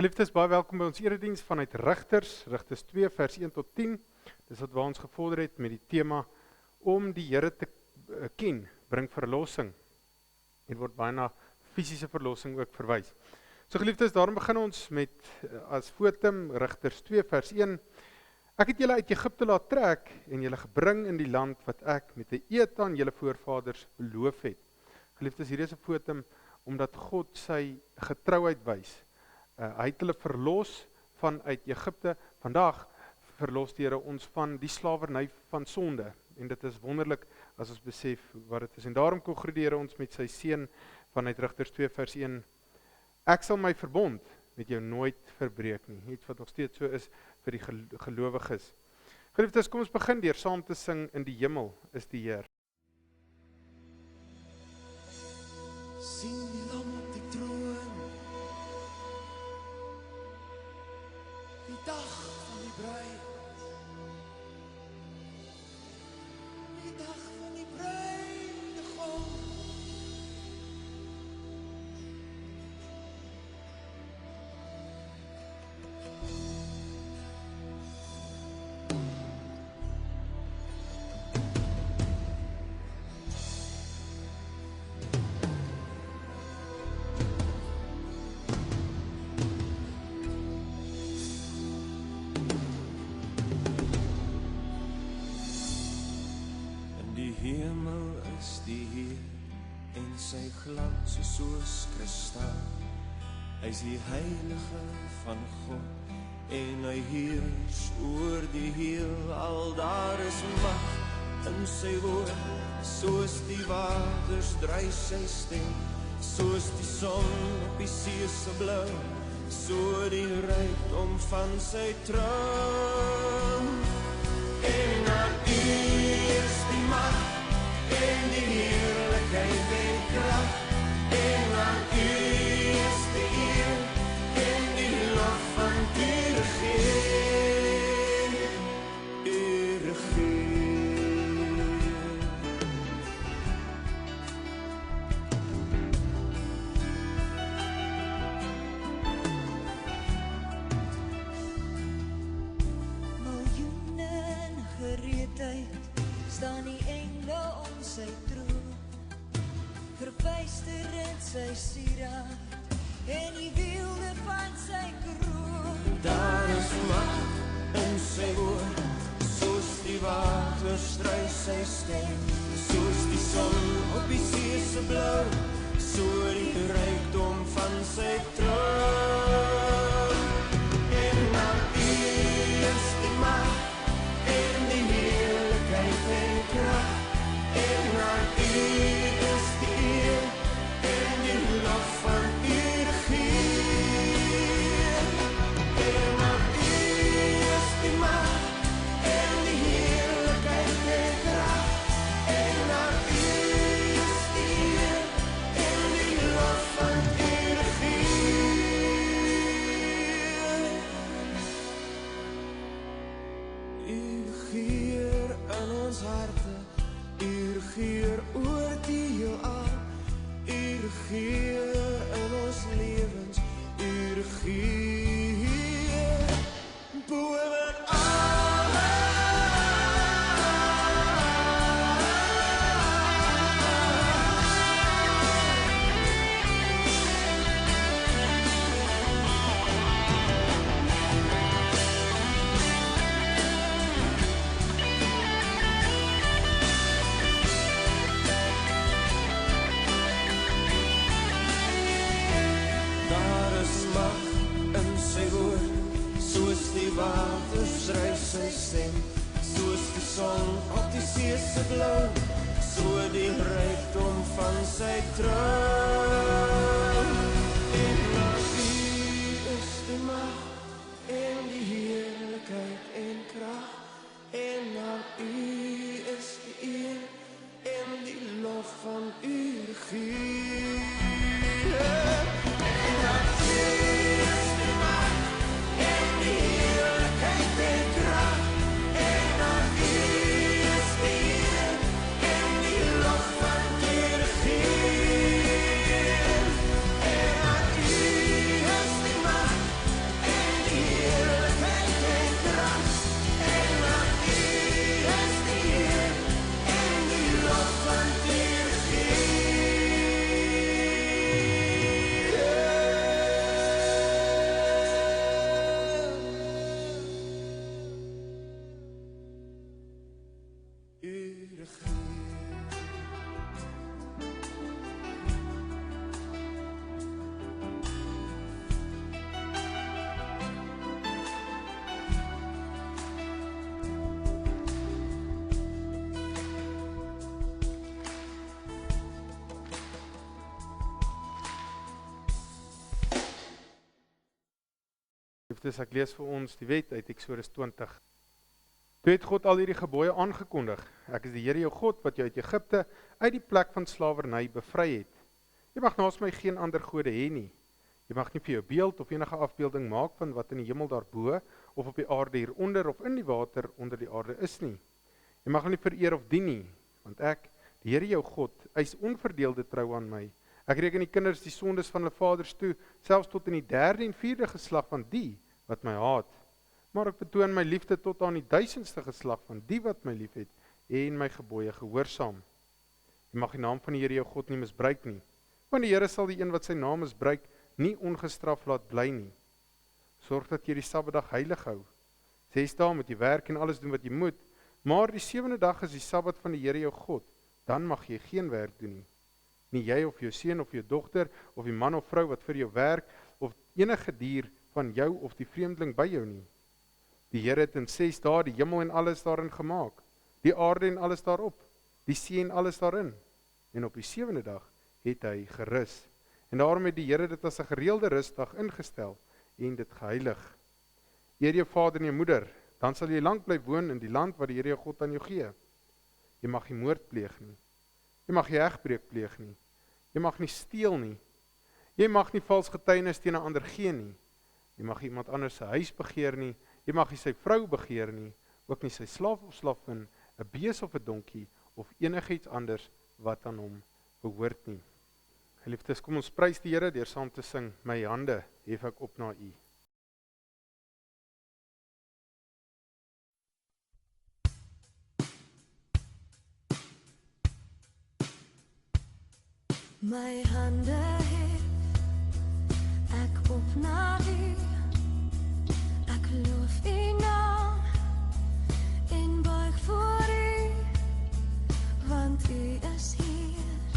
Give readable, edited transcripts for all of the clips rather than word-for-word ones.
Geliefdes, baie welkom by ons erediens vanuit Rigters 2 vers 1 tot 10. Dis wat waar ons gevorder het met die tema om die Here te ken, bring verlossing. Hier word baie na fisiese verlossing ook verwys. So geliefdes, daarom begin ons met as fotum Rigters 2 vers 1. Ek het julle uit Egipte laat trek en julle gebring in die land wat ek met 'n eed aan julle voorvaders beloof het. Geliefdes, hier is 'n fotum omdat God sy getrouheid wys. Hy het hulle verlos vanuit Egipte. Vandag verlos die Here ons van die slawerny van sonde. En dit is wonderlik as ons besef wat dit is. En daarom groet die Here ons met sy seën vanuit Rigters 2 vers 1. Ek sal my verbond met jou nooit verbreek nie. Iets wat nog steeds so is vir die gelowiges. Geliefdes, kom ons begin deur saam te sing in die hemel is die Heer. Sien die lam op die troon, die dag van die bruid, die dag van die bruidegom. Hemel is die Heer en sy glans is soos kristal. Hy is die heilige van God en hy heers oor die heelal. Daar is mag in sy woord, soos die waters dryf sy stem, soos die son op die see se blou, so die rykdom van sy troon. En aan U is die mag en die heerlikheid en krag, en aan U is die eer en die lof van U regeer. U regeer. Miljoene in gereedheid staan die engele om sy troon, verpyster in sy sieraad en die wielde van sy kroon. Daar is mag in sy woord, soos die waters dryf sy stem, soos die son op die see se blou, so die rykdom van sy troon. En aan U is die mag en die heerlikheid en krag, en aan U is die eer en die lof van U regeer. En aan U is die mag en die heerlikheid en krag, en aan U is die eer en die lof van U regeer. U regeer in ons harte, U regeer oor die heelal, U regeer in ons lewens, U regeer boven alle. Daar is mag in sy woord, soos die waters dryf sy stem, soos die son op die see se blou, so die rykdom van sy troon. En aan U is die mag en die heerlikheid en krag, en aan U is die eer en die lof van U regeer. En aan U is die mag en die heerlikheid en krag, en aan U is die eer en die lof van U regeer. Liefdes, ek lees vir ons die wet uit Eksodus 20. Toe het God al hierdie gebooie aangekondig. Ek is die Here jou God wat jou uit Egipte uit die plek van slawerny bevry het. Jy mag naas my geen ander gode hê nie. Jy mag nie vir jou beeld of enige afbeelding maak van wat in die hemel daarbo of op die aarde hieronder of in die water onder die aarde is nie. Jy mag hulle nie vereer of dien nie, want ek, die Here jou God, eis onverdeelde trou aan my. Ek reken die kinders die sondes van hulle vaders toe, selfs tot in die 3de en 4de geslag van die wat my haat. Maar ek betoon my liefde tot aan die 1000ste geslag van die wat my liefhet en my gebooie gehoorsaam. Jy mag die naam van die Here jou God nie misbruik nie, want die Here sal die een wat sy naam misbruik nie ongestraf laat bly nie. Sorg dat jy die Sabbatdag heilig hou. 6 dae moet jy werk en alles doen wat jy moet, maar die 7de dag is die Sabbat van die Here jou God, dan mag jy geen werk doen nie. Nie jy of jou seun of jou dogter, of die man of vrou wat vir jou werk, of enige dier van jou of die vreemdeling by jou nie. Die Here het in 6 dae die hemel en alles daarin gemaak, die aarde en alles daarop, die see en alles daarin. En op die 7de dag het hy gerus. En daarom het die Here dit as 'n gereelde rusdag ingestel en dit geheilig. Eer jou vader en jou moeder, dan sal jy lank bly woon in die land wat die Here jou God aan jou gee. Jy mag nie moord pleeg nie. Jy mag nie egbreek pleeg nie. Jy mag nie steel nie. Jy mag nie vals getuienis teen 'n ander gee nie. Jy mag iemand anders se huis begeer nie. Jy mag nie sy vrou begeer nie, ook nie sy slaaf of slavin, 'n bees of 'n donkie of enigiets anders wat aan hom behoort nie. Geliefdes, kom ons prys die Here deur saam te sing, my hande hef ek op na U. My hande hef ek op na U. Ek loof U naam en buig voor U, want U is hier,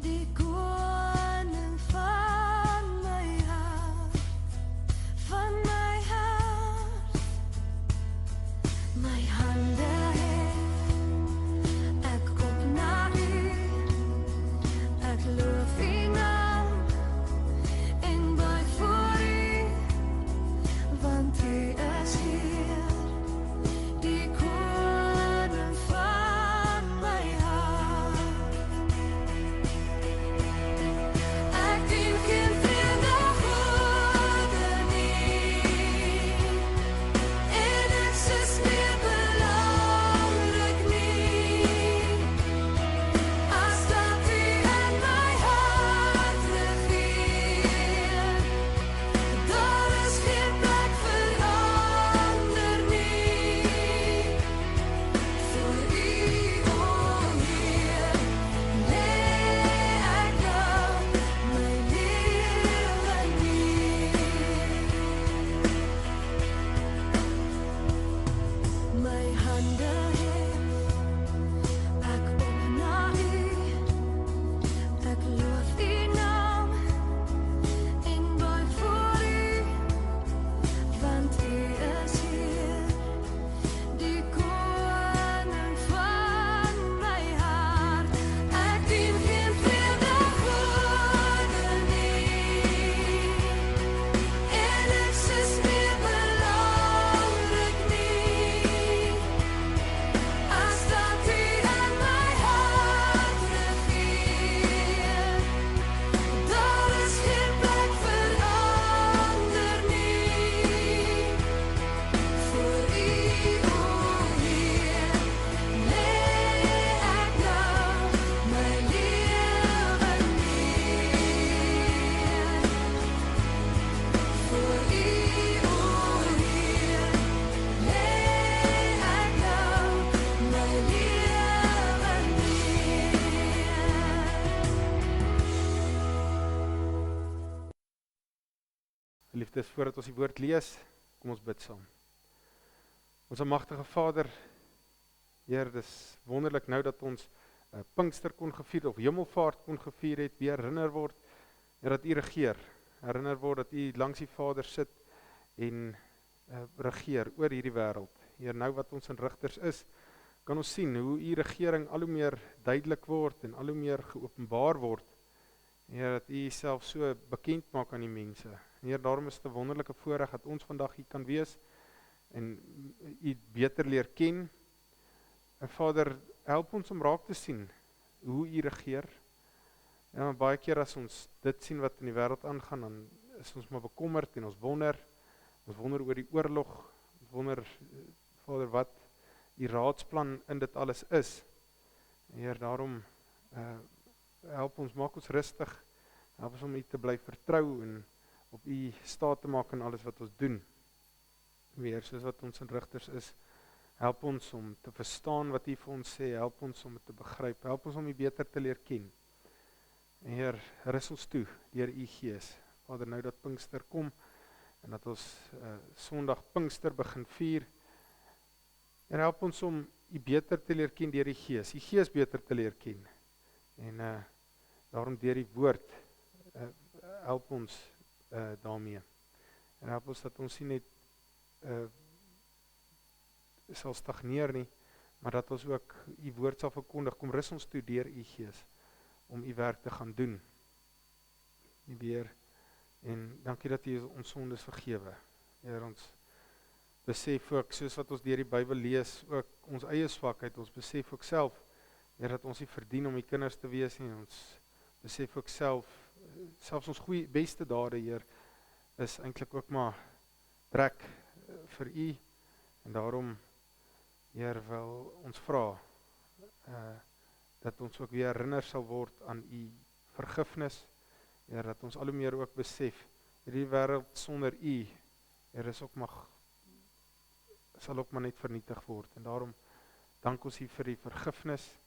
die koning van my hart, van my hart. My hande hef ek op na U. Ek loof U naam en buig voor U, want U is hier, die koning van my hart. Ek dien geen vreemde gode nie, en ek is meer belangrik nie, as dat U in my hart regeer. Daar is geen plek vir ander nie. Voor U, o Heer, lê ek nou my lewe neer. My hande hef ek op na U. Ek loof U naam en buig voor U, want U is hier, die koning van my hart. Ek dien geen vreemde gode nie, en ek is meer belangrik nie, as dat U in my hart regeer. Daar is geen plek vir ander nie. Voor U, o Heer, lê ek nou my lewe neer. Voor U, o Heer, lê ek nou my lewe neer. Liefdes, voordat ons die woord lees, kom ons bid saam. Ons almagtige Vader, Heer, dis wonderlik nou dat ons Pinkster kon gevier of Hemelvaart kon gevier het, weer herinner word dat U regeer. Herinner word dat U langs die Vader sit en regeer oor hierdie wêreld. Heer, nou wat ons in rigters is, kan ons sien hoe U regering al hoe meer duidelik word en al hoe meer geopenbaar word. Heer, dat U self so bekend maak aan die mense. Heer, daarom is dit 'n wonderlike voorreg dat ons vandag hier kan wees en U beter leer ken. En Vader, help ons om raak te sien hoe U regeer. Ja, baie keer as ons dit sien wat in die wêreld aangaan, dan is ons maar bekommerd en ons wonder oor die oorlog, ons wonder, Vader, wat U raadsplan in dit alles is. Heer, daarom help ons, maak ons rustig, help ons om U te bly vertrou en op U staat te maak in alles wat ons doen. Weer, soos wat ons in Rigters is, help ons om te verstaan wat U vir ons sê, help ons om dit te begryp, help ons om U beter te leer ken. Heer, rus ons toe deur U Gees. Vader, nou dat Pinkster kom en dat ons Sondag Pinkster begin vier, en help ons om U beter te leer ken deur die Gees, U Gees beter te leer ken. En daarom deur die woord help ons daarmee. En help ons dat ons nie net sal stagneer nie, maar dat ons ook U woord sal verkondig. Kom rus ons toe deur U Gees om U werk te gaan doen. Heer, en dankie dat U ons sondes vergewe. Heer, ons besef ook, soos wat ons deur die Bybel lees, ook ons eie swakheid, ons besef ook self, Heer, dat ons nie verdien om U kinders te wees nie, ons besef ook selfs ons goeie, beste dade, Heer, is eintlik ook maar trek vir U, en daarom, Heer, wil ons vra, dat ons ook weer herinner sal word aan U vergifnis, Heer, dat ons al hoe meer ook besef, hierdie wêreld sonder U, Heer, sal ook maar net vernietig word, en daarom dank ons U vir die vergifnis,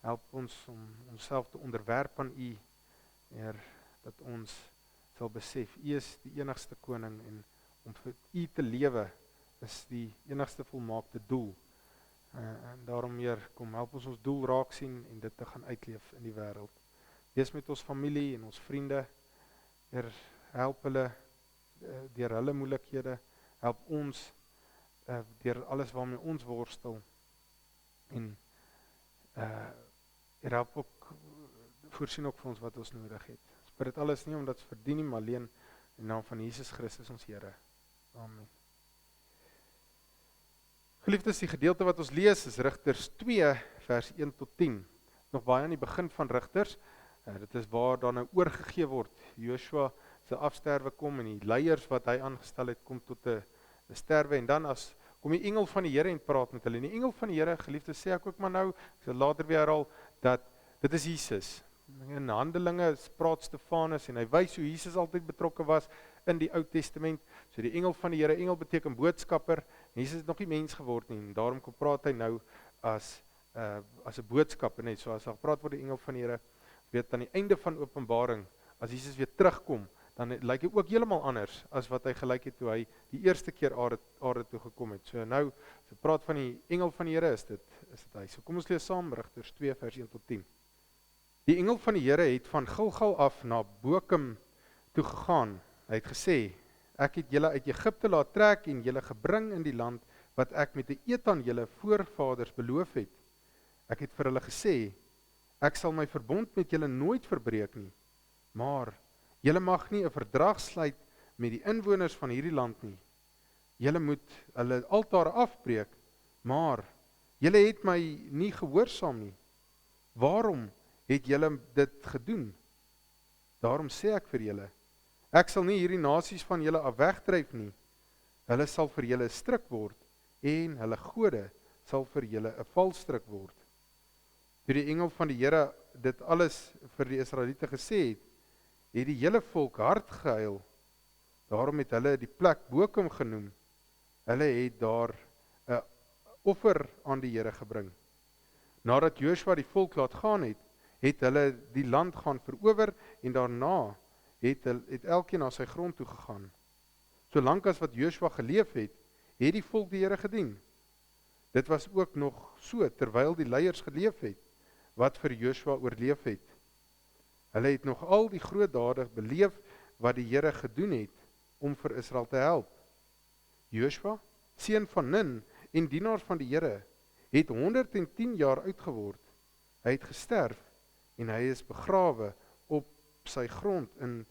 help ons om onsself te onderwerp aan U, Heer, dat ons sal besef, U is die enigste koning, en om vir U te lewe, is die enigste volmaakte doel, en daarom, Heer, kom help ons doel raak sien, en dit te gaan uitleef in die wêreld. Wees met ons familie en ons vriende, Heer, help hulle, deur hulle moeilikhede, help ons, deur alles waarmee ons worstel, en Heer, help ook, voorsien ook vir ons wat ons nodig het. Ons bid dit alles nie omdat ons verdien nie, maar alleen in naam van Jesus Christus ons Here. Amen. Geliefdes, die gedeelte wat ons lees is Rigters 2 vers 1 tot 10. Nog baie aan die begin van Rigters. Dit is waar daar nou oorgegee word. Joshua se afsterwe kom en die leiers wat hy aangestel het kom tot 'n sterwe, en dan kom die engel van die Here en praat met hulle. En die engel van die Here, geliefdes, sê ek ook maar nou, ek sal later weer herhaal, dat dit is Jesus. In Handelinge praat Stefanus en hy wys hoe Jesus altyd betrokke was in die Ou Testament. So die engel van die Here, engel beteken boodskapper. Jesus het nog nie mens geword nie, en daarom kom praat hy nou as 'n boodskapper, net so as daar gepraat word die engel van die Here, weet aan die einde van Openbaring, as Jesus weer terugkom, dan lyk hy ook heeltemal anders as wat hy gelyk het toe hy die eerste keer aarde toe gekom het. So nou, as ons praat van die engel van die Here, is dit hy. So kom ons lees saam Rigters 2 vers 1 tot 10. Die engel van die Here het van Gilgal af na Bokim toe gegaan. Hy het gesê, ek het julle uit Egipte laat trek en julle gebring in die land wat ek met 'n eed aan julle voorvaders beloof het. Ek het vir hulle gesê, ek sal my verbond met julle nooit verbreek nie, maar julle mag nie 'n verdrag sluit met die inwoners van hierdie land nie. Julle moet hulle altare afbreek, maar julle het my nie gehoorsaam nie. Waarom het julle dit gedoen? Daarom sê ek vir julle, ek sal nie hierdie nasies van julle af wegdryf nie. Hulle sal vir julle 'n struik word, en hulle gode sal vir julle 'n valstrik word. Toe die engel van die Here dit alles vir die Israeliete gesê het die hele volk hard gehuil. Daarom het hulle die plek Bokim genoem. Hulle het daar 'n offer aan die Here gebring. Nadat Joshua die volk laat gaan het hulle die land gaan verower, en daarna het elkeen na sy grond toe gegaan. Solank as wat Joshua geleef het die volk die Here gedien. Dit was ook nog so terwyl die leiers geleef het wat vir Joshua oorleef het. Hulle het nog al die groot dade beleef wat die Here gedoen het om vir Israel te help. Joshua, seun van Nun en dienaar van die Here, het 110 jaar oud geword. Hy het gesterf en hy is begrawe op sy grond in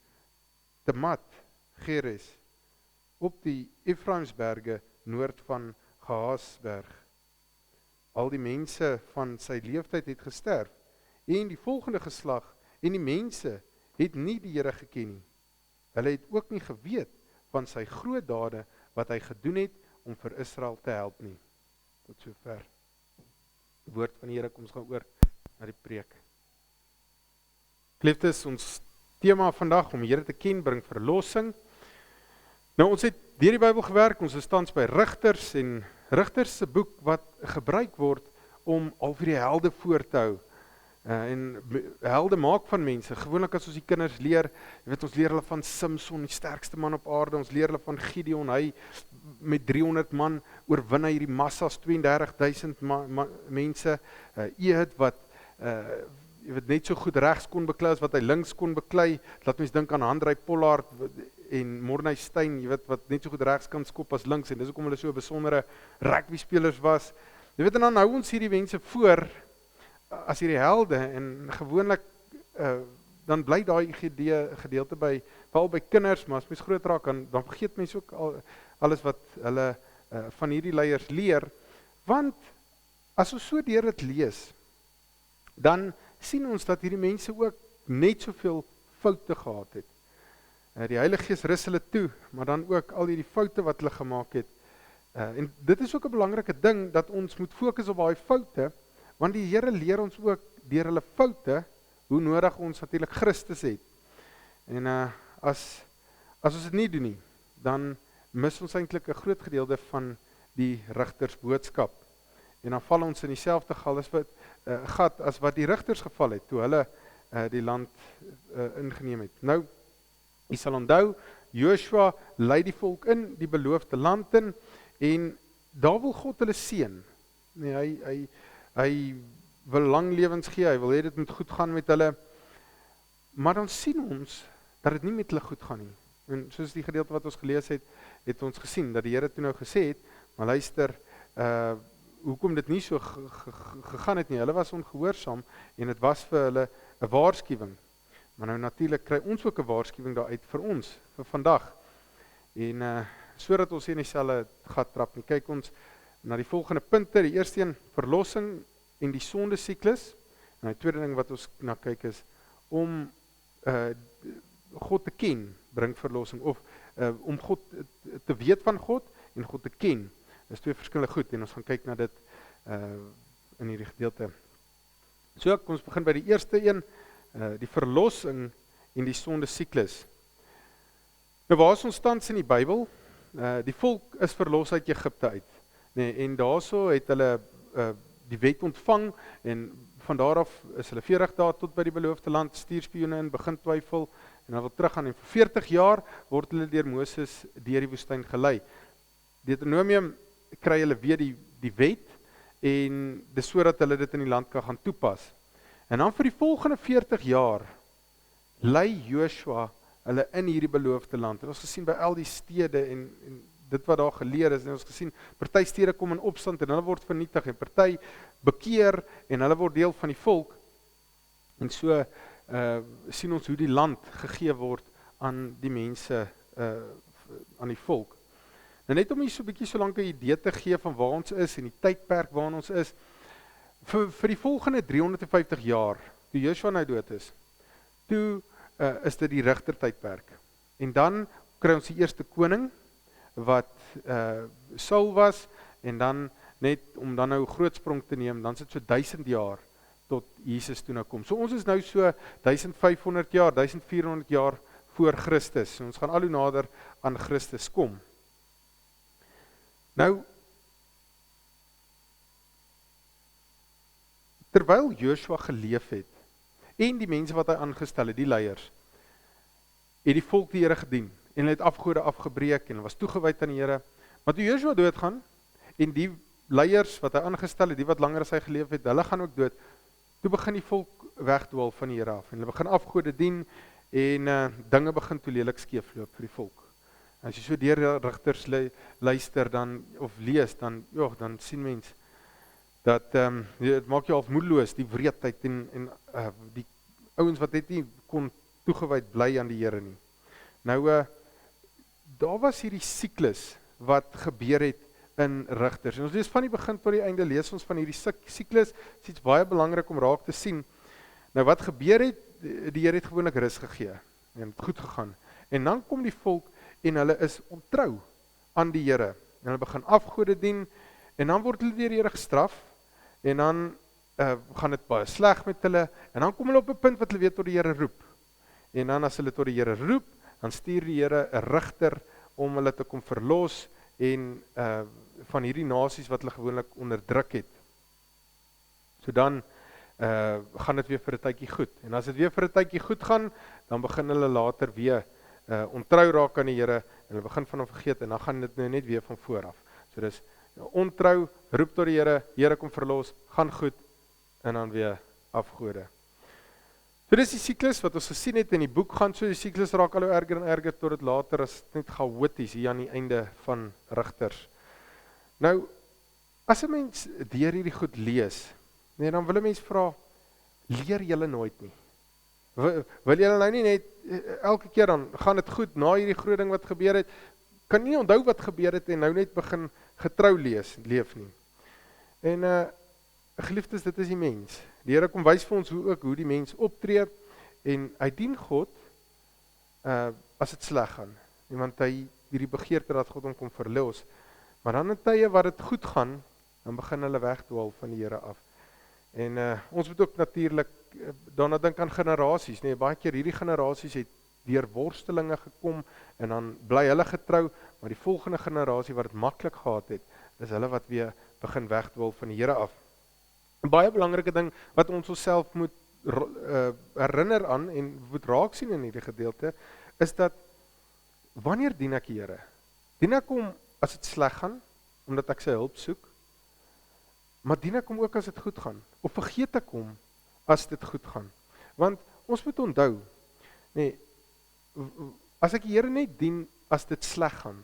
Temat Geres, op die Efraimsberge noord van Gehaasberg. Al die mense van sy leeftyd het gesterf, en die volgende geslag en die mense het nie die Here geken nie. Hulle het ook nie geweet van sy groot dade wat hy gedoen het om vir Israel te help nie. Tot sover. Die woord van die Here, kom ons gaan oor na die preek. Geliefdes, ons tema vandag om die Here te ken bring verlossing. Nou ons het deur die Bybel gewerk, ons is tans by Rigters en Rigters se boek wat gebruik word om al vir die helde voor te hou. En helde maak van mense. Gewoonlik as ons die kinders leer, jy weet ons leer hulle van Samson, die sterkste man op aarde, ons leer hulle van Gideon, hy met 300 man oorwin hy hierdie massas 32.000 mense, Ehud wat jy weet net so goed regs kon beklei as wat hy links kon beklei, laat mens dink aan Handrey Pollard en Morney Steyn, jy weet wat net so goed regs kan skop as links, en dis hoekom hulle so besondere rugby spelers was. Jy weet, en dan hou ons hierdie mense voor as hierdie helde, en gewoonlik dan bly daai gedeelte by, veral by kinders, maar as mens groot raak, dan vergeet mens ook alles wat hulle van hierdie leiers leer, want as ons so deur dit lees, dan sien ons dat hierdie mense ook net soveel foute gehad het. Die Heilige Gees rus hulle toe, maar dan ook al hierdie foute wat hulle gemaak het. En dit is ook 'n belangrike ding, dat ons moet fokus op daai foute, want die Here leer ons ook deur hulle foute, hoe nodig ons natuurlik Christus het. En as ons dit nie doen nie, dan mis ons eintlik 'n groot gedeelte van die rigters boodskap. En dan val ons in dieselfde gat as wat die rigters geval het, toe hulle die land ingeneem het. Nou, jy sal onthou, Joshua lei die volk in die beloofde land in, en daar wil God hulle seën. Nee, hy wil lang lewens gee, hy wil hê dit moet goed gaan met hulle, maar dan sien ons dat dit nie met hulle goed gaan nie. En soos die gedeelte wat ons gelees het, het ons gesien, dat die Here toe nou gesê het, maar luister, hoekom dit nie so gegaan het nie, hulle was ongehoorsaam, en dit was vir hulle 'n waarskuwing. Maar nou natuurlik kry ons ook 'n waarskuwing daaruit vir ons, vir vandag. En sodat ons in dieselfde gat trap nie, kyk ons na die volgende punte. Die eerste een, verlossing en die sonde siklus. En die tweede ding wat ons na kyk is, om God te ken, bring verlossing, of om God te weet van God, en God te ken. Dis twee verskillende goed, en ons gaan kyk na dit in hierdie gedeelte. So, kom ons begin by die eerste een, die verlossing en die sonde siklus. Nou, waar is ons tans in die Bybel? Die volk is verlos uit Egipte uit. Nee, en daarso het hulle die wet ontvang, en van daar af is hulle 40 dae tot by die beloofde land, stuurspioene in, begin twyfel, en dan wil teruggaan, en vir 40 jaar word hulle deur Moses deur die woestyn gelei. Deuteronomium kry hulle weer die wet, en dis sodat hulle dit in die land kan gaan toepas. En dan vir die volgende 40 jaar lei Joshua hulle in hierdie beloofde land. En ons gesien by al die stede en dit wat daar geleer is, en ons gesien, party stede kom in opstand en hulle word vernietig, en party bekeer en hulle word deel van die volk. En so sien ons hoe die land gegee word aan die mense, aan die volk. Nou net om hier so 'n bietjie so lank 'n idee te gee van waar ons is en die tydperk waarin ons is, vir die volgende 350 jaar, toe Joshua nou dood is, toe is dit die rigtertydperk. En dan kry ons die eerste koning, wat Saul was, en dan net om dan nou 'n groot sprong te neem, dan is dit so 1000 jaar tot Jesus toe nou kom. So ons is nou so 1500 jaar, 1400 jaar voor Christus. So ons gaan al hoe nader aan Christus kom. Nou, terwyl Joshua geleef het, en die mense wat hy aangestel het, die leiers, het die volk die Here gedien, en hulle het afgode afgebreek, en hulle was toegewyd aan die Here. Maar toe Joshua doodgaan, en die leiers wat hy aangestel het, die wat langer as hy geleef het, hulle gaan ook dood, toe begin die volk wegdwaal van die Here af, en hulle begin afgode dien, en dinge begin toe lelik skeefloop vir die volk. As jy so deur Rigters luister dan, of lees, dan sien mens, dat dit maak jou half moedeloos, die wreedheid en die ouens wat net nie kon toegewyd bly aan die Here nie. Nou, daar was hierdie siklus wat gebeur het in Rigters. En ons lees van die begin tot die einde, lees ons van hierdie siklus, is iets baie belangrik om raak te sien. Nou wat gebeur het, die Here het gewoonlik rus gegee, en het goed gegaan. En dan kom die volk, en hulle is ontrou aan die Here, en hulle begin afgode dien, en dan word hulle deur die Here gestraf, en dan gaan dit baie sleg met hulle, en dan kom hulle op 'n punt wat hulle weer tot die Here roep. En dan as hulle tot die Here roep, dan stuur die Here 'n rigter om hulle te kom verlos en van hierdie nasies wat hulle gewoonlik onderdruk het. So dan gaan dit weer vir 'n tydjie goed. En as dit weer vir 'n tydjie goed gaan, dan begin hulle later weer ontrou raak aan die Here en hulle begin van hom vergeet en dan gaan dit nou net weer van voor af. So dis ontrou, roep tot die Here, Here kom verlos, gaan goed en dan weer afgode. So dis die siklus wat ons gesien het in die boek gaan, so die siklus raak al hoe erger en erger tot dit later is net chaoties hier aan die einde van Rigters. Nou, as 'n mens deur hierdie goed lees, nee, dan wil 'n mens vra, leer julle nooit nie? Wil julle nou nie net, elke keer dan gaan dit goed, na hierdie groot ding wat gebeur het, kan nie onthou wat gebeur het en nou net begin getrou leef nie. En geliefdes, dit is die mens. Die Here kom wys vir ons hoe die mens optree en hy dien God as dit sleg gaan. Want hy hierdie begeerte dat God hom kom verlos. Maar dan in tye wat dit goed gaan, dan begin hulle wegdwaal van die Here af. En ons moet ook natuurlik daarna dink aan generasies. Nee, baie keer hierdie generasies het deur worstelinge gekom en dan bly hulle getrou, maar die volgende generasie wat dit maklik gehad het, is hulle wat weer begin wegdwaal van die Here af. 'n Baie belangrike ding wat ons onsself moet herinner aan en moet raak sien in hierdie gedeelte, is dat wanneer dien ek die Here? Dien ek hom as dit sleg gaan, omdat ek sy hulp soek? Maar dien ek hom ook as dit goed gaan? Of vergeet ek hom as dit goed gaan? Want ons moet onthou, nee, as ek die Here net dien as dit sleg gaan,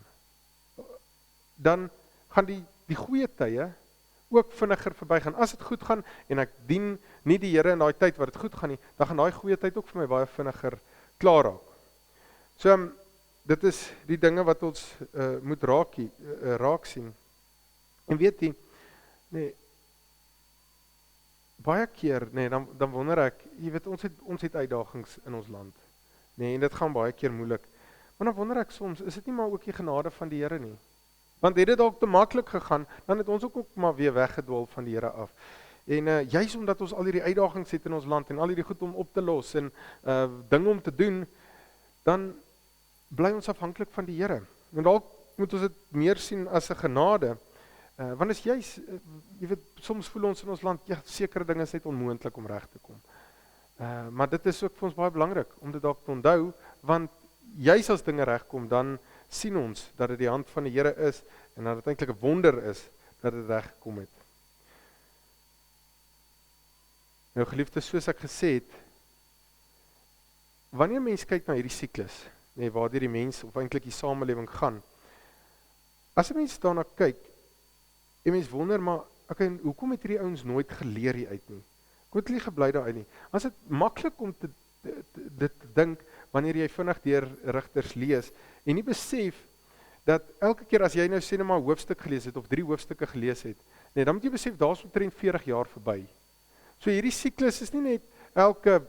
dan gaan die goeie tye ook vinniger verbygaan. As dit goed gaan en ek dien nie die Here in daai tyd wat dit goed gaan nie, dan gaan daai goeie tyd ook vir my baie vinniger klaar raak. So dit is die dinge wat ons moet raak sien. En weet jy, nee, baie keer, nee, dan wonder ek, jy weet, ons het uitdagings in ons land. Nee, en dit gaan baie keer moeilik. Maar dan wonder ek soms, is dit nie maar ook die genade van die Here nie? Want het dit dalk te maklik gegaan, dan het ons ook maar weer weggedwaal van die Here af. En juis omdat ons al hierdie uitdagings het in ons land en al hierdie goed om op te los en dinge om te doen, dan bly ons afhanklik van die Here. En dalk moet ons dit meer sien as 'n genade. Want as jy weet, soms voel ons in ons land, ja, sekere dinge is net onmoontlik om reg te kom. Maar dit is ook vir ons baie belangrik om dit dalk te onthou, want juis as dinge regkom, dan sien ons dat dit die hand van die Here is en dat dit eintlik 'n wonder is dat dit reg gekom het. Nou geliefdes, soos ek gesê het, wanneer mens kyk na hierdie siklus, nee, waardeur die mens of eintlik die samelewing gaan, as 'n mens daarna kyk, en mens wonder, maar okay, hoekom het hierdie ouens nooit geleer hier uit nie? Hoekom het hulle gebly daaruit nie? As dit maklik om dit te dink, wanneer jy vinnig deur Rigters lees, en nie besef, dat elke keer as jy nou sê net maar 'n hoofstuk gelees het, of 3 hoofstukke gelees het, nee, dan moet jy besef, daar is omtrent 40 jaar verby. So hierdie siklus is nie net elke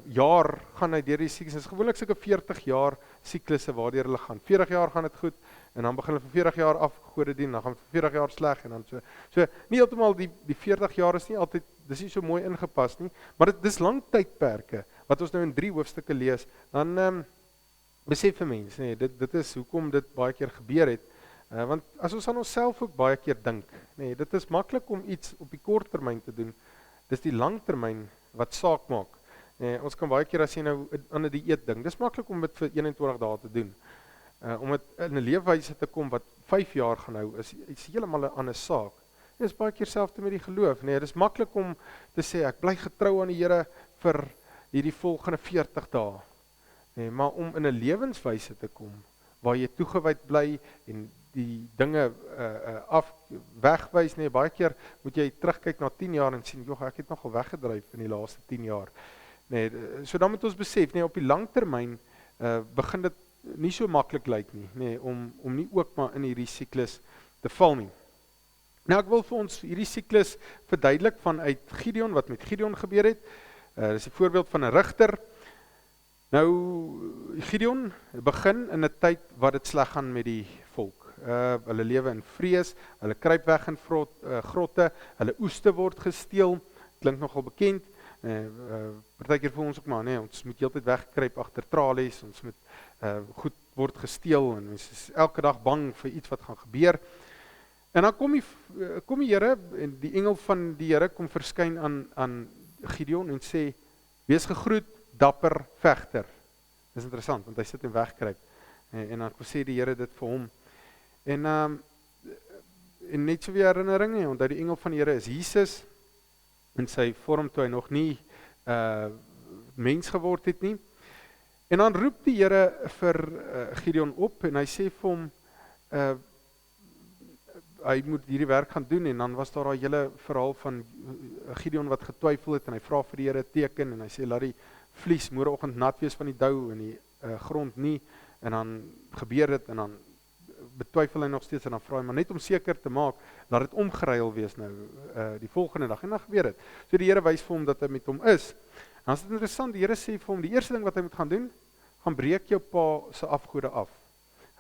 jaar gaan hy deur die siklus, is gewoonlik sulke 40 jaar siklusse waardeur hulle gaan. 40 jaar gaan dit goed, en dan begin hulle vir 40 jaar afgode dien, dan gaan vir 40 jaar sleg, en dan so. So, nie heeltemal die 40 jaar is nie altyd, dis nie so mooi ingepas nie, maar dis lang tydperke, wat ons nou in 3 hoofstukke lees, dan besef 'n mens, nee, dit is hoekom dit baie keer gebeur het, want as ons aan onsself ook baie keer dink, nee, dit is maklik om iets op die kort termyn te doen, dis die lang termyn wat saak maak. Ons kan baie keer as jy nou aan 'n dieet ding, dis maklik om dit vir 21 dae te doen. Om dit in 'n leefwyse te kom wat 5 jaar gaan hou, is heeltemal 'n ander saak. Dit is baie keer selfs met die geloof. Nee, dis maklik om te sê ek bly getrou aan die Here vir hierdie volgende 40 dae. Nee, maar om in 'n lewenswyse te kom waar jy toegewyd bly en die dinge wegwys, nee, baie keer moet jy terugkyk na 10 jaar en sien, joh, ek het nogal weggedryf in die laaste 10 jaar. Nee, so dan moet ons besef, nee, op die lang termyn begin dit nie so maklik lyk nie, nee, om nie ook maar in hierdie siklus te val nie. Nou ek wil vir ons hierdie siklus verduidelik vanuit Gideon, wat met Gideon gebeur het. Dis 'n voorbeeld van 'n rigter. Nou, Gideon begin in 'n tyd wat dit sleg gaan met die volk. Hulle lewe in vrees, hulle kruip weg in grotte, hulle oeste word gesteel, klink nogal bekend. Partykeer voel ons ook maar, nee, ons moet heeltyd wegkruip agter tralies, ons moet goed word gesteel en ons is elke dag bang vir iets wat gaan gebeur. En dan kom die Here en die engel van die Here kom verskyn aan Gideon en sê: "Wees gegroet, dapper vegter." Dis interessant want hy sit en wegkruip. En dan sê die Here dit vir hom. En net so weer herinnering, onthou die engel van die Here is Jesus in sy vorm toe hy nog nie mens geword het nie. En dan roep die Here vir Gideon op en hy sê vir hom hy moet hierdie werk gaan doen. En dan was daar daai hele verhaal van Gideon wat getwyfel het en hy vra vir die Here 'n teken en hy sê laat die vlies môreoggend nat wees van die dou en die grond nie. En dan gebeur dit en dan betwyfel hy nog steeds en dan vra hy maar net om seker te maak dat dit omgeruil wees nou die volgende dag en dan gebeur dit. So die Here wys vir hom dat hy met hom is. En dan is dit interessant, die Here sê vir hom die eerste ding wat hy moet gaan doen, gaan breek jou pa se afgode af.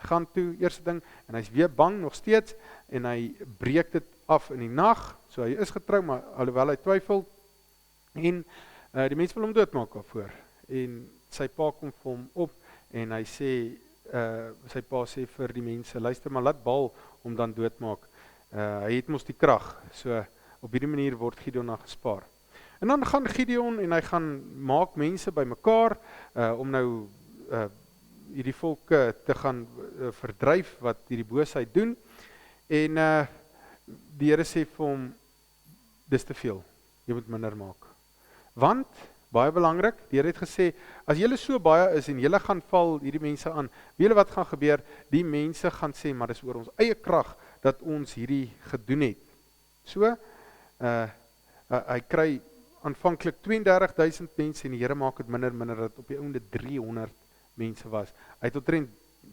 Hy gaan toe eerste ding en hy's weer bang nog steeds en hy breek dit af in die nag. So hy is getrou maar alhoewel hy twyfel en die mense wil hom doodmaak daarvoor. En sy pa kom vir hom op en hy sê sy pa sê vir die mense, luister maar, laat Baal hom dan doodmaak. Hy het mos die krag. So op hierdie manier word Gideon dan gespaar. En dan gaan Gideon en hy gaan maak mense bymekaar om nou hierdie volke te gaan verdryf wat hierdie boosheid doen. En die Here sê vir hom, dis te veel. Jy moet minder maak. Want baie belangrik, die Here het gesê, as julle so baie is en julle gaan val hierdie mense aan, weet julle wat gaan gebeur? Die mense gaan sê, maar dis oor ons eie krag dat ons hierdie gedoen het. So, hy kry aanvanklik 32,000 mense en die Here maak dit minder dat op die einde 300 mense was. Hy het omtrent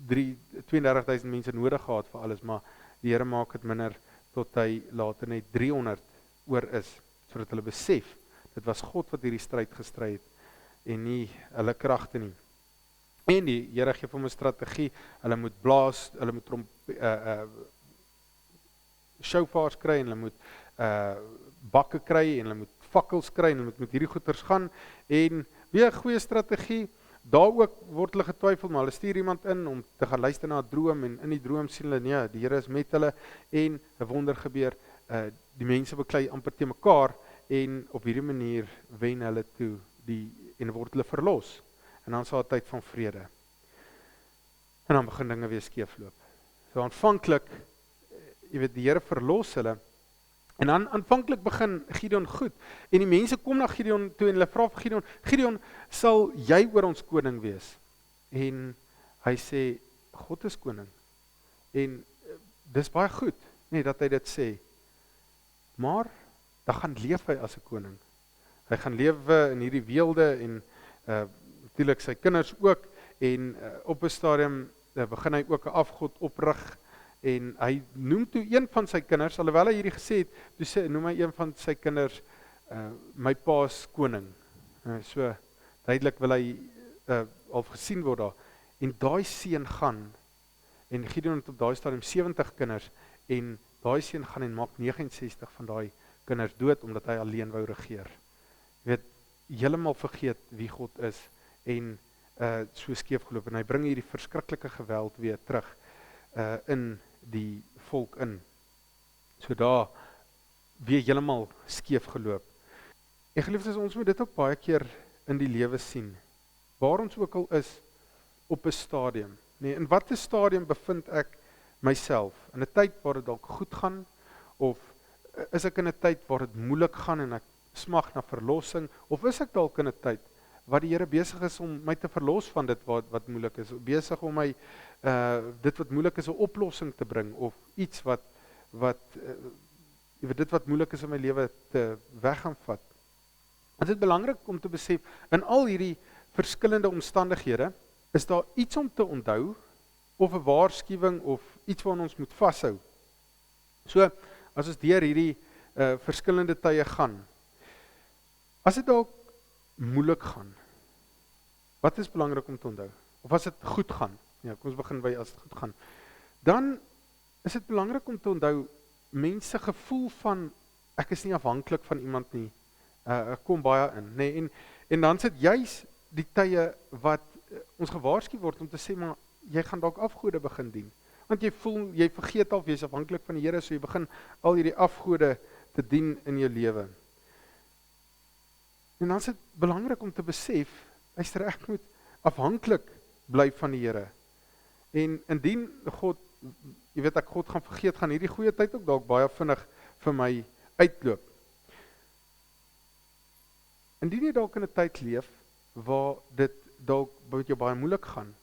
32,000 mense nodig gehad vir alles, maar die Here maak dit minder tot hy later net 300 oor is, sodat hulle besef dit was God wat hierdie stryd gestry het en nie hulle kragte nie. En die Here gee vir hom 'n strategie. Hulle moet blaas, hulle moet shofars kry en hulle moet bakke kry en hulle moet fakkels kry en hulle moet met hierdie goeters gaan en weer 'n goeie strategie. Daar ook word hulle getwyfel, maar hulle stuur iemand in om te gaan luister na 'n droom en in die droom sien hulle nee, die Here is met hulle en 'n wonder gebeur. Die mense beklei amper te mekaar en op hierdie manier wen hulle toe en word hulle verlos. En dan is daar 'n tyd van vrede. En dan begin dinge weer skeefloop. So aanvanklik, jy weet, die Here verlos hulle. En dan aanvanklik begin Gideon goed. En die mense kom na Gideon toe en hulle vra vir Gideon, Gideon, sal jy oor ons koning wees? En hy sê, God is koning. En dis baie goed, nee, dat hy dit sê. Maar dan gaan leef hy as 'n koning. Hy gaan lewe in hierdie weelde en natuurlik sy kinders ook en op 'n stadium begin hy ook 'n afgod oprig en hy noem toe een van sy kinders, alhoewel hy hierdie gesê het, toe noem hy een van sy kinders my pa's koning. So duidelik wil hy al gesien word daar. En daai seun gaan en Gideon het op daai stadium 70 kinders en daai seun gaan en maak 69 van daai kinders dood omdat hy alleen wou regeer. Jy weet, heeltemal vergeet wie God is en so skeef geloop en hy bring hierdie verskriklike geweld weer terug in die volk in. So daar weer heeltemal skeef geloop. En geliefdes, ons moet dit ook baie keer in die lewe sien. Waar ons ook al is op 'n stadium. Nee, in watter stadium bevind ek myself? In 'n tyd waar dit dalk goed gaan of is ek in 'n tyd waar dit moeilik gaan en ek smag na verlossing of is ek dalk in 'n tyd waar die Here besig is om my te verlos van dit wat moeilik is, besig om my dit wat moeilik is 'n oplossing te bring of iets wat dit wat moeilik is in my lewe te weg gaan vat. Dit is belangrik om te besef in al hierdie verskillende omstandighede is daar iets om te onthou, of 'n waarskuwing, of iets waaraan ons moet vashou. So, as ons deur hierdie verskillende tye gaan, as dit dalk moeilik gaan, wat is belangrik om te onthou? Of as dit goed gaan, ja, kom ons begin by as dit goed gaan, dan is dit belangrik om te onthou, mense gevoel van, ek is nie afhanklik van iemand nie, kom baie in, nee, en dan sit juis die tye wat ons gewaarsku word om te sê, maar jy gaan dalk afgode begin dien, want jy voel, jy vergeet al, jy is afhanklik van die Here, so jy begin al hierdie afgode te dien in jou lewe. En dan is dit belangrik om te besef, luister, ek moet afhanklik bly van die Here. En indien God, jy weet ek God gaan vergeet, gaan hierdie goeie tyd ook dalk baie vinnig vir my uitloop. Indien jy dalk in 'n tyd leef, waar dit dalk met jou baie moeilik gaan,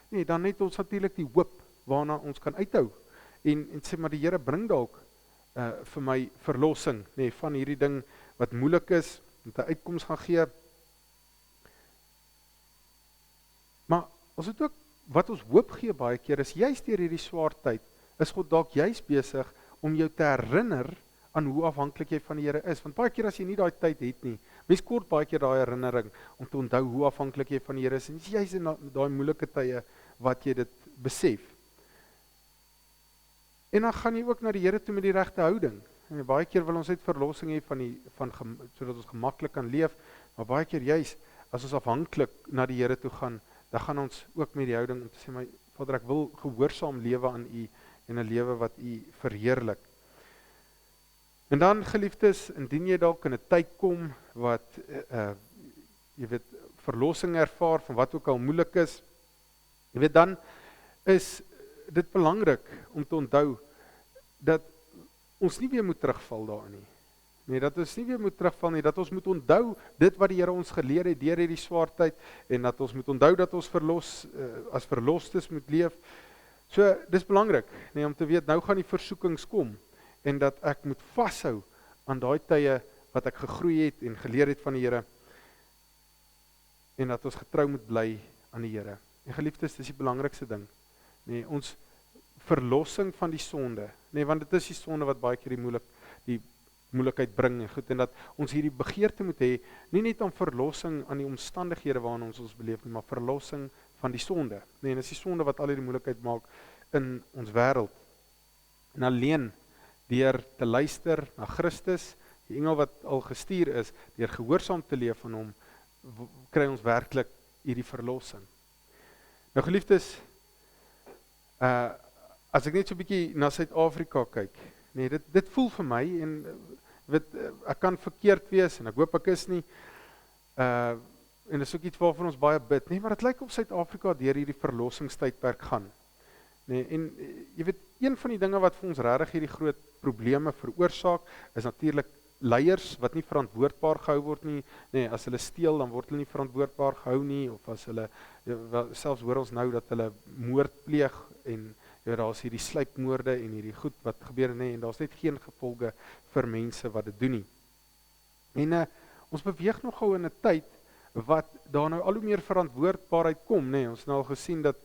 nee, dan het ons natuurlik die hoop, waarna ons kan uithou, en sê maar die Here bring dalk vir my verlossing, nee, van hierdie ding wat moeilik is, met 'n uitkoms gaan gee. Maar ons het ook, wat ons hoop gee baie keer, is juist deur hierdie swaar tyd, is God dalk juist besig om jou te herinner aan hoe afhanklik jy van die Here is. Want baie keer as jy nie daai tyd het nie, mens kort baie keer daai herinnering om te onthou hoe afhanklik jy van die Here is, en juist in daai moeilike tye wat jy dit besef. En dan gaan jy ook na die Here toe met die regte houding. En baie keer wil ons net verlossing hê sodat ons gemaklik kan leef, maar baie keer juist, as ons afhanklik na die Here toe gaan, dan gaan ons ook met die houding om te sê, my Vader, ek wil gehoorsaam lewe aan U, en 'n lewe wat U verheerlik. En dan, geliefdes, indien jy dalk in 'n tyd kom, wat, jy weet, verlossing ervaar, van wat ook al moeilik is, jy weet, dan is dit belangrik om te onthou, dat ons nie weer moet terugval daarin nie. Nee, dat ons nie weer moet terugval nie, dat ons moet onthou dit wat die Here ons geleer het deur hierdie swaar tyd, en dat ons moet onthou dat ons as verlostes moet leef. So, dis belangrik, nee, om te weet, nou gaan die versoekings kom, en dat ek moet vashou aan daai tye wat ek gegroei het en geleer het van die Here, en dat ons getrou moet bly aan die Here. En geliefdes, dis die belangrikste ding. Nee, ons verlossing van die sonde, nee, want dit is die sonde wat baie keer die moeilikheid bring, en goed, en dat ons hierdie begeerte moet hê, nie net aan verlossing aan die omstandighede waarin ons beleef nie, maar verlossing van die sonde. Nee, en dis die sonde wat al hierdie moeilikheid maak in ons wêreld. En alleen deur te luister na Christus, die engel wat al gestuur is, deur gehoorsaam te leef aan hom, kry ons werklik hierdie verlossing. Nou geliefdes, as ek net so 'n bietjie na Suid-Afrika kyk, nee, dit voel vir my, en weet, ek kan verkeerd wees, en ek hoop ek is nie, en dit is ook iets waarvan ons baie bid, nee, maar dit lyk of Suid-Afrika deur hierdie verlossingstydperk gaan. Nee, en jy weet, een van die dinge wat vir ons regtig hierdie groot probleme veroorsaak, is natuurlik leiers wat nie verantwoordbaar gehou word nie. Nee, as hulle steel, dan word hulle nie verantwoordbaar gehou nie, of as hulle, selfs hoor ons nou dat hulle moord pleeg, en ja, daar is hierdie sluipmoorde en hierdie goed wat gebeur, nee, en daar is net geen gevolge vir mense wat dit doen nie. En ons beweeg nogal in 'n tyd wat daar nou al hoe meer verantwoordbaarheid kom, nee, ons het nou al gesien dat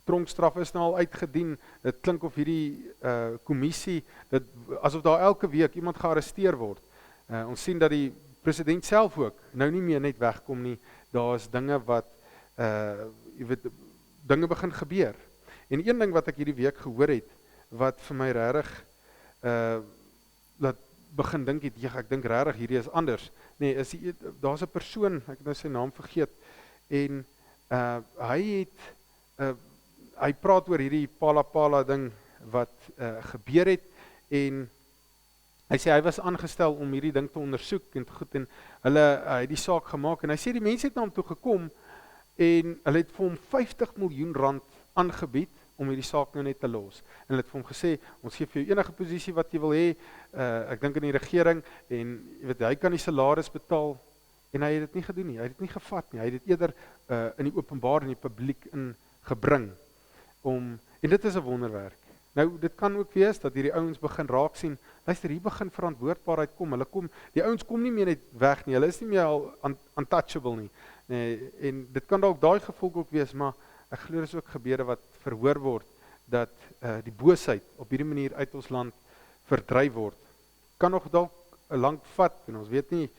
tronkstraf is nou al uitgedien. Dit klink of hierdie kommissie, asof daar elke week iemand gearresteer word. Ons sien dat die president self ook nou nie meer net wegkom nie. Daar is dinge wat, jy weet, dinge begin gebeur. En een ding wat ek hierdie week gehoor het, wat vir my regtig laat begin dink het, ek dink regtig hierdie is anders. Nee, daar's 'n persoon, ek het nou sy naam vergeet, en hy praat oor hierdie Pala ding wat gebeur het, en hy sê hy was aangestel om hierdie ding te ondersoek en goed, en hy het die saak gemaak, en hy sê die mense het na hom toe gekom, en hulle het vir hom 50 miljoen rand aangebied om hierdie saak nou net te los. En hulle het vir hom gesê, ons gee vir jou enige posisie wat jy wil hê, ek dink in die regering, en jy weet, hy kan die salaris betaal, en hy het dit nie gedoen nie, hy het dit nie gevat nie, hy het dit eerder in die openbaar, in die publiek ingebring, en dit is 'n wonderwerk. Nou, dit kan ook wees dat hierdie ouens begin raak sien, luister, hier begin verantwoordbaarheid kom, die ouens kom nie meer net weg nie, hulle is nie meer al untouchable nie, Nee, en dit kan dalk daai gevolg ook wees, maar ek glo dis ook gebede wat verhoor word, dat die boosheid op hierdie manier uit ons land verdryf word. Kan nog dalk lank vat, en ons weet nie,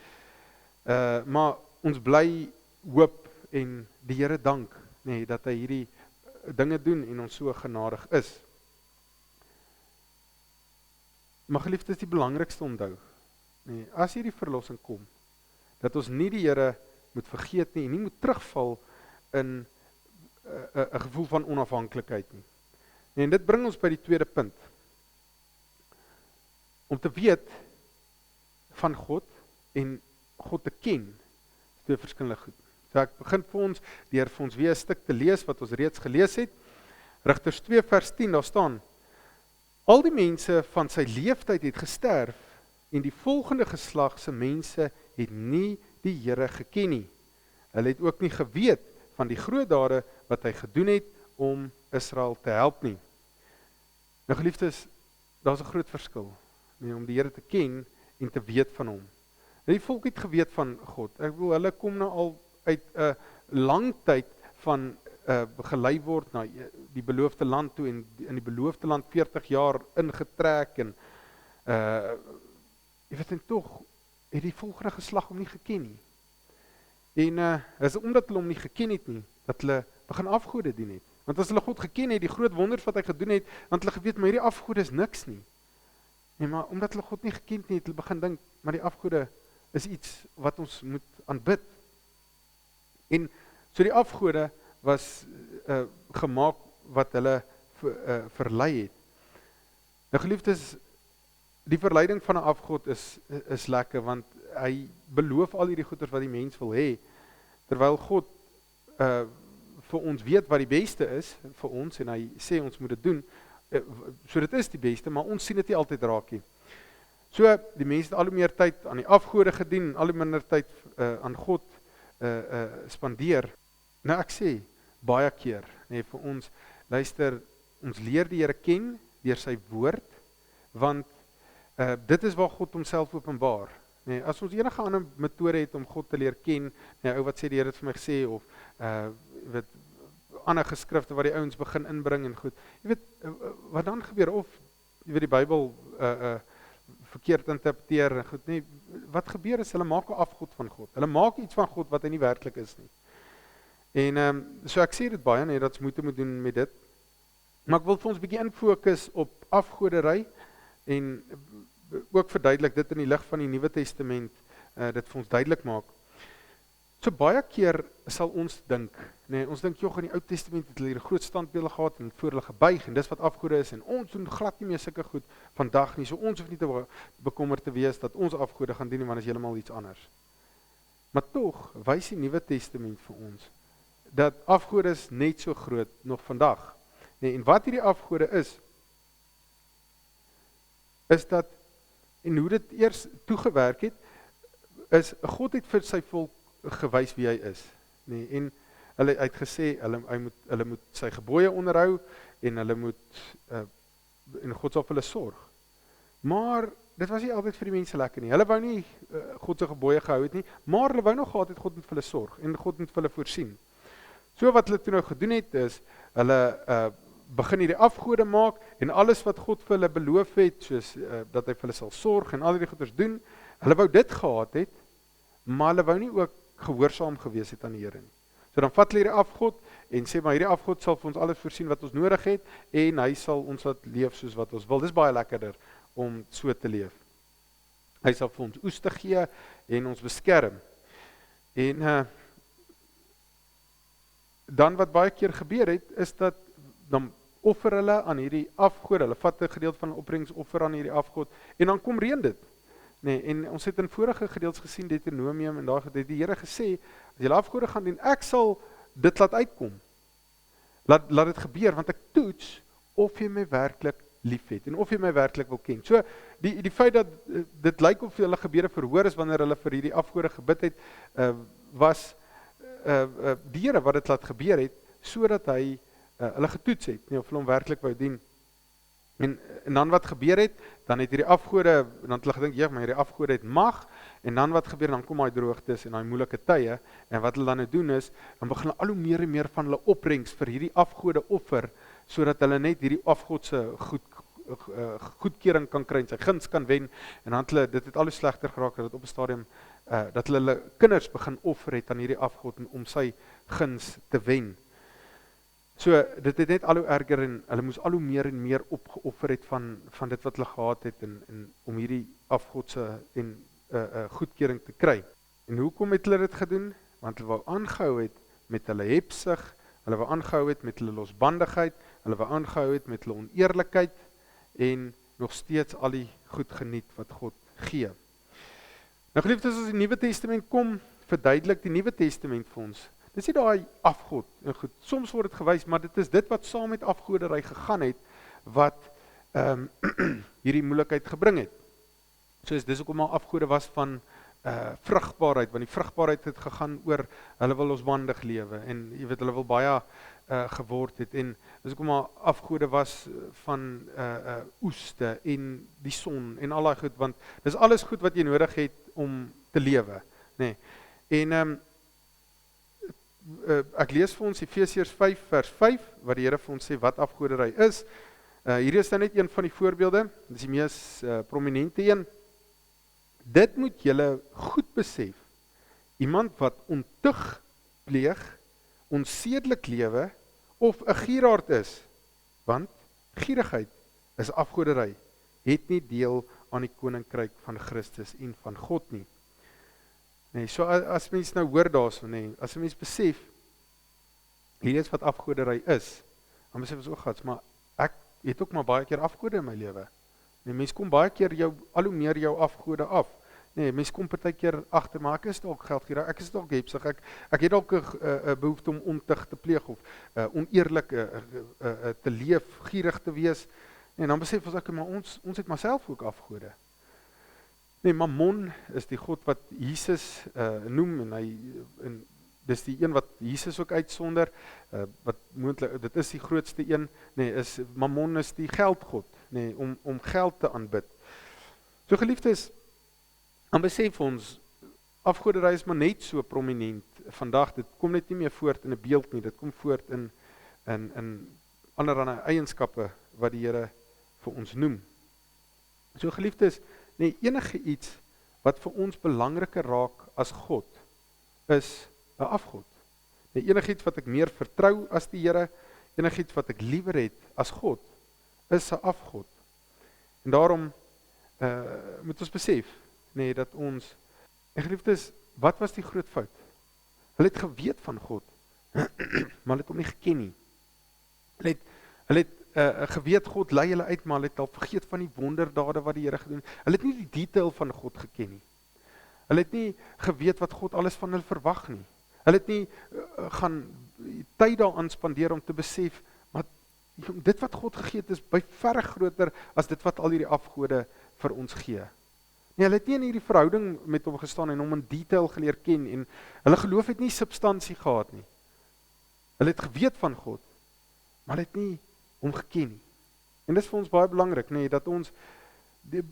maar ons bly hoop en die Here dank, nee, dat hy hierdie dinge doen en ons so genadig is. Maar geliefdes, die belangrikste onthou, nee, as hierdie verlossing kom, dat ons nie die Here moet vergeet nie, en nie moet terugval in 'n gevoel van onafhanklikheid nie. En dit bring ons by die tweede punt. Om te weet van God en God te ken, is twee verskillende goed. So ek begin vir ons, deur vir ons weer 'n stuk te lees, wat ons reeds gelees het. Rigters 2 vers 10, daar staan, al die mense van sy leeftyd het gesterf, en die volgende geslag se mense het nie die Here geken nie. Hulle het ook nie geweet van die groot dade wat hy gedoen het om Israel te help nie. Nou geliefdes, daar's 'n groot verskil, om die Here te ken en te weet van hom. Die volk het geweet van God. Ek bedoel, hulle kom nou al uit 'n lang tyd van gelei word na die beloofde land toe, en in die beloofde land 40 jaar ingetrek, en jy weet, en tog het die volgende geslag hom nie geken nie. En is omdat hulle hom nie geken het nie, dat hulle begin afgode dien het. Want as hulle God geken het, die groot wonders wat hy gedoen het, want hulle geweet, maar hierdie afgode is niks nie. Nee, maar omdat hulle God nie geken het, hulle begin dink, maar die afgode is iets wat ons moet aanbid. En so die afgode was gemaak wat hulle verlei het. Nou geliefdes, die verleiding van 'n afgod is lekker, want hy beloof al hierdie goeders wat die mens wil hê, terwyl God vir ons weet wat die beste is vir ons, en hy sê ons moet dit doen, so dit is die beste, maar ons sien dit nie altyd raak nie. So, die mense het al hoe meer tyd aan die afgode gedien, al hoe minder tyd aan God spandeer. Nou ek sê, baie keer, nee, vir ons, luister, ons leer die Here ken deur sy woord, want dit is waar God homself openbaar. Nee, as ons enige ander metode het om God te leer ken, nee, ou wat sê die Here het vir my gesê, of weet, ander geskrifte wat die ouens begin inbring en goed. Jy weet, wat dan gebeur, of jy weet die Bybel verkeerd interpreteer en goed, nee, wat gebeur is, hulle maak 'n afgod van God. Hulle maak iets van God wat hy nie werklik is nie. En so ek sê dit baie, nee, dat ons moet doen met dit. Maar ek wil vir ons 'n bietjie infokus op afgodery, en ook verduidelik dit in die lig van die Nuwe Testament, dit vir ons duidelik maak. So baie keer sal ons dink, nee, ons dink, joh, in die Ou Testament het hulle hier groot standbeelde gehad en voor hulle gebuig, en dis wat afgode is, en ons doen glad nie meer sulke goed vandag nie, so ons hoef nie te bekommerd te wees dat ons afgode gaan dien, want is heeltemal iets anders. Maar tog wys die Nuwe Testament vir ons dat afgode is net so groot nog vandag. Nee, en wat hierdie afgode is dat, en hoe dit eers toegewerk het, is God het vir sy volk gewys wie hy is. Nee, en hulle het gesê, hulle moet sy gebooie onderhou, en hulle moet, en God sal vir hulle sorg. Maar dit was nie altyd vir die mense lekker nie. Hulle wou nie God se gebooie gehou het nie, maar hulle wou nog gehad het God moet vir hulle sorg, en God moet vir hulle voorsien. So wat hulle toe nou gedoen het is, hulle begin hierdie afgode maak, en alles wat God vir hulle beloof het, soos dat hy vir hulle sal sorg, en al hierdie goeders doen, hulle wou dit gehad het, maar hulle wou nie ook gehoorsaam gewees het aan die Here nie. So dan vat hulle hierdie afgod, en sê, maar hierdie afgod sal vir ons alles voorsien wat ons nodig het, en hy sal ons laat leef soos wat ons wil. Dis baie lekkerder om so te leef. Hy sal vir ons oes te gee, en ons beskerm. En dan wat baie keer gebeur het, is dat dan offer hulle aan hierdie afgode, hulle vat 'n gedeelte van 'n opbrengsoffer aan hierdie afgod, en dan kom reën dit. Nee, en ons het in vorige gedeeltes gesien, Deuteronomium, en daar het die Here gesê, as julle afgode gaan dien, ek sal dit laat uitkom. Laat dit gebeur, want ek toets of jy my werklik lief het, en of jy my werklik wil ken. So, die feit dat dit lyk of hulle gebede verhoor is, wanneer hulle vir hierdie afgode gebid het, was die Here wat dit laat gebeur het, sodat hy hulle getoets het, nie, of hulle hom werklik wou dien. En dan wat gebeur het, dan het hierdie afgode, dan het hulle gedink, ja, maar hierdie afgode het mag, en dan wat gebeur, dan kom daai droogtes en daai moeilike tye, en wat hulle dan nou doen is, dan begin hulle al hoe meer en meer van hulle opbrengs vir hierdie afgode offer, sodat hulle net hierdie afgodse goedkeuring kan kry, en sy guns kan wen, en dan het hulle, dit het al hoe slegter geraak, dat op 'n stadium, dat hulle kinders begin offer het aan hierdie afgod, om sy guns te wen. So, dit het net al hoe erger en hulle moes al hoe meer en meer opgeoffer het van dit wat hulle gehad het en om hierdie afgodse en goedkeuring te kry. En hoekom het hulle dit gedoen? Want hulle wou aangehou het met hulle hebsug, hulle wou aangehou het met hulle losbandigheid, hulle wou aangehou het met hulle oneerlikheid en nog steeds al die goed geniet wat God gee. Nou geliefdes, as die Nuwe Testament kom, verduidelik die Nuwe Testament vir ons. Dis nie daai afgod, en goed, soms word dit gewys, maar dit is dit wat saam met afgoderry gegaan het, wat hierdie moeilikheid gebring het. So dis ook al afgode was van vrugbaarheid, want die vrugbaarheid het gegaan oor, hulle wil losbandig lewe, en jy weet, hulle wil baie geword het, en dis ook al afgode was van oeste, en die son, en al die goed, want dis alles goed wat jy nodig het om te lewe, nee. En ek lees vir ons Efesiërs 5 vers 5, waar die Here vir ons sê wat afgoderry is. Hier is dan net een van die voorbeelde, dis die mees prominente een. Dit moet julle goed besef, iemand wat ontug pleeg, onsedelik lewe, of 'n gieraard is, want gierigheid is afgoderry, het nie deel aan die koninkryk van Christus en van God nie. Nee, so as mens nou hoor daarso, nee, as 'n mens besef, hier is wat afgoderry is, dan besef ons ook gats, maar ek het ook maar baie keer afgode in my lewe. Nee, mens kom baie keer al hoe meer jou afgode af. Nee, mens kom partykeer agter, maar ek is dalk geldgierig, ek is dalk hebsig, ek het dalk 'n behoefte om ontug te pleeg of oneerlik te leef, gierig te wees. En dan besef ons maar ons het maar self ook afgode. Nee, Mammon is die god wat Jesus noem, en dis die een wat Jesus ook uitsonder, wat moontlik, dit is die grootste een, nee, Mammon is die geldgod, nee, om geld te aanbid. So geliefdes, dan besef ons, afgoderry is maar net so prominent vandag, dit kom net nie meer voort in 'n beeld nie, dit kom voort in allerlei eienskappe wat die Here vir ons noem. So geliefdes, nee, enige iets wat vir ons belangriker raak as God, is 'n afgod. Nee, enige iets wat ek meer vertrou as die Here, enige iets wat ek liewer het as God, is 'n afgod. En daarom moet ons besef, nee, dat ons, en geliefdes, wat was die groot fout? Hulle het geweet van God, maar hulle het hom nie geken nie. Hulle het geweet God lei hulle uit, maar hulle het al vergeet van die wonderdade wat die Here gedoen. Hulle het nie die detail van God geken nie. Hulle het nie geweet wat God alles van hulle verwag nie. Hulle het nie gaan tyd daaraan spandeer om te besef, maar dit wat God gegee het is by verre groter as dit wat al hierdie afgode vir ons gee. Nee, hulle het nie in hierdie verhouding met hom gestaan en hom in detail geleer ken, en hulle geloof het nie substansie gehad nie. Hulle het geweet van God, maar hulle het nie hom geken nie. En dit is vir ons baie belangrik, nee, dat ons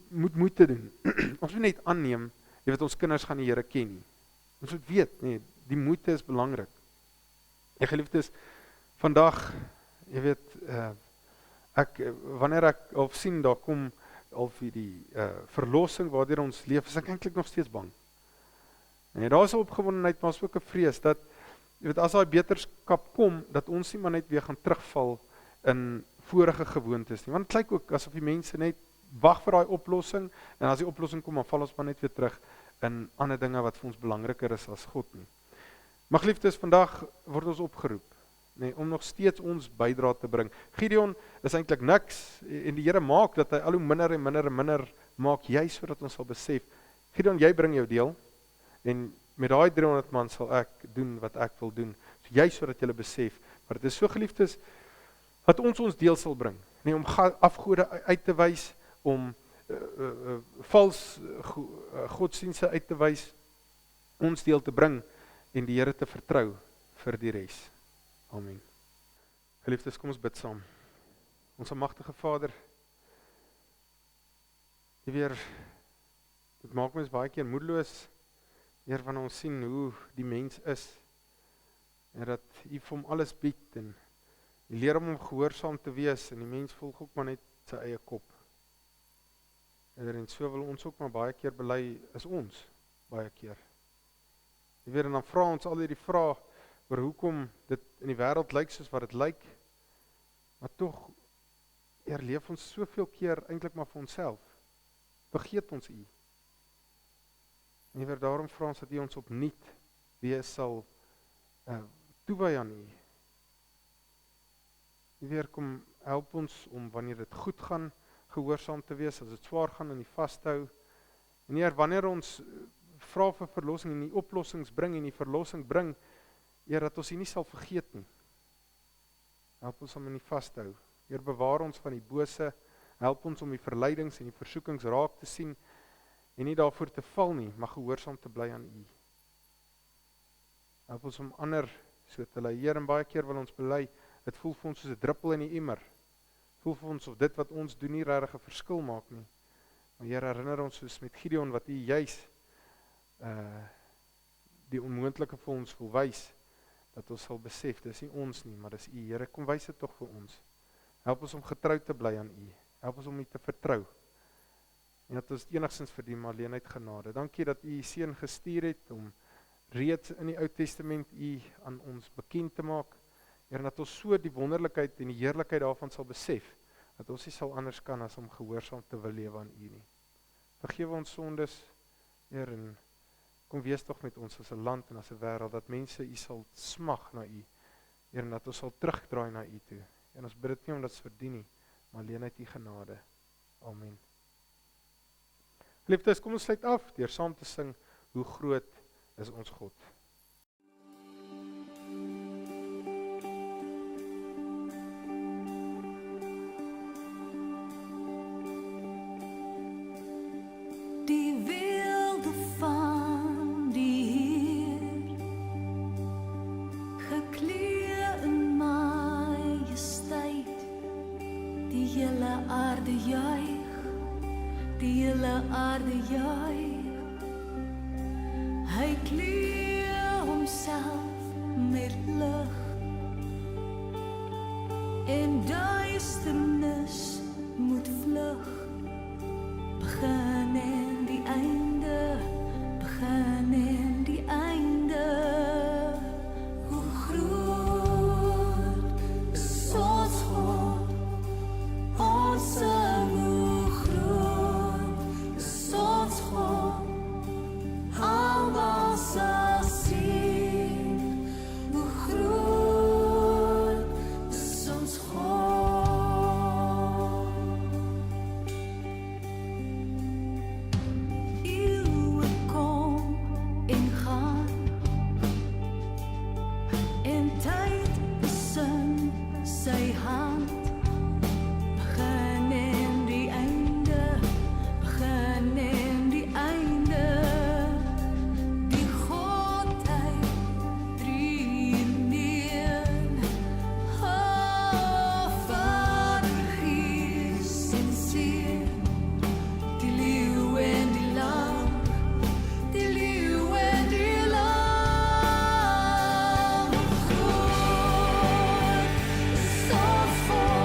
moet moeite doen. Ons moet net aanneem, jy weet, ons kinders gaan die Here ken nie. Ons moet weet, nee, die moeite is belangrik. En geliefdes, vandag, jy weet, wanneer ek al sien, daar kom al vir die verlossing waardeur ons leef, is ek eintlik nog steeds bang. En daar is 'n opgewondenheid, maar is ook 'n vrees, dat, jy weet, as daai beterskap kom, dat ons nie maar net weer gaan terugval in vorige gewoontes nie, want het lyk ook asof die mense net wag vir daai oplossing, en as die oplossing kom, dan val ons maar net weer terug in ander dinge wat vir ons belangriker is as God nie. Maar geliefdes, vandag word ons opgeroep, nee, om nog steeds ons bydra te bring. Gideon is eintlik niks, en die Here maak dat hy al hoe minder en minder en minder maak, juist sodat ons sal besef, Gideon, jy bring jou deel, en met daai 300 man sal ek doen wat ek wil doen, so juist sodat jy besef, maar dit is so geliefdes, dat ons deel sal bring, nee, om afgode uit te wys, om vals godsdienste uit te wys, ons deel te bring, en die Here te vertrou vir die res. Amen. Geliefdes, kom ons bid saam. Ons almagtige Vader, Jy weer, dit maak mens baie keer moedeloos, Heer, wanneer ons sien hoe die mens is, en dat U vir hom alles bied, en jy leer hom gehoorsaam te wees, en die mens volg ook maar net sy eie kop. En so wil ons ook maar baie keer bely, is ons, baie keer. Jy weet, en dan vra ons al hierdie vrae, oor hoekom dit in die wêreld lyk soos wat dit lyk, maar tog, Heer, leef ons soveel keer eintlik maar vir onsself. Vergeet ons U. En Heer, daarom vra ons dat U ons opnuut weer sal toewy aan U. Heer, kom help ons om wanneer dit goed gaan, gehoorsaam te wees, as dit swaar gaan in die vashou. En Heer, wanneer ons vra vir verlossing en die oplossings bring en die verlossing bring, Heer, dat ons U nie sal vergeet nie. Help ons om in die vashou. Heer, bewaar ons van die bose, help ons om die verleidings en die versoekings raak te sien, en nie daarvoor te val nie, maar gehoorsaam te bly aan U. Help ons om ander so te lei. Heer, en baie keer wil ons bely, dit voel vir ons soos 'n druppel in die emmer. Voel vir ons of dit wat ons doen nie regtig 'n verskil maak nie. Maar Heer, herinner ons soos met Gideon, wat U juis die onmoontlike vir ons wil wys, dat ons sal besef, dis nie ons nie, maar dis U. Here, kom wys dit tog vir ons. Help ons om getrou te bly aan U. Help ons om U te vertrou. En dat ons enigstens verdien, maar alleen uit genade. Dankie dat U Seun gestuur het, om reeds in die Ou Testament U aan ons bekend te maak. Heer, dat ons so die wonderlikheid en die heerlikheid daarvan sal besef, dat ons nie sal anders kan as om gehoorsaam te wil lewe aan U nie. Vergewe ons sondes, Heer, en kom wees tog met ons as 'n land en as 'n wêreld, dat mense U sal smag na U, Heer, en dat ons sal terugdraai na U toe. En ons bid dit nie omdat ons verdien nie, maar alleen uit U genade. Amen. Geliefdes, kom ons sluit af deur saam te sing, hoe groot is ons God. Die wilde van die Heer, geklee in majesteit, die hele aarde juig, die hele aarde juig. Hy kleed homself met lig, en duisternis moet vlug. Begin en die einde, begin en die einde. Hoe groot is ons God, ons sing, hoe groot is ons God. Almal sal sien, hoe groot is ons God. Eeuwe kom en gaan, en tyd besin sy hand. Begin en die einde, begin en die einde. Die Godheid drie in een. O Vader, Gees en Seun, die leeu en die lam, die leeu en die lam. Groot is ons God.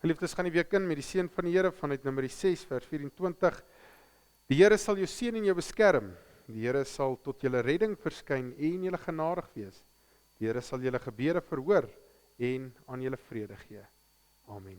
Geliefdes, gaan die week in met die seën van die Here vanuit Numeri 6 vers 24. Die Here sal jou seën en jou beskerm. Die Here sal tot julle redding verskyn en julle genadig wees. Die Here sal julle gebede verhoor en aan julle vrede gee. Amen.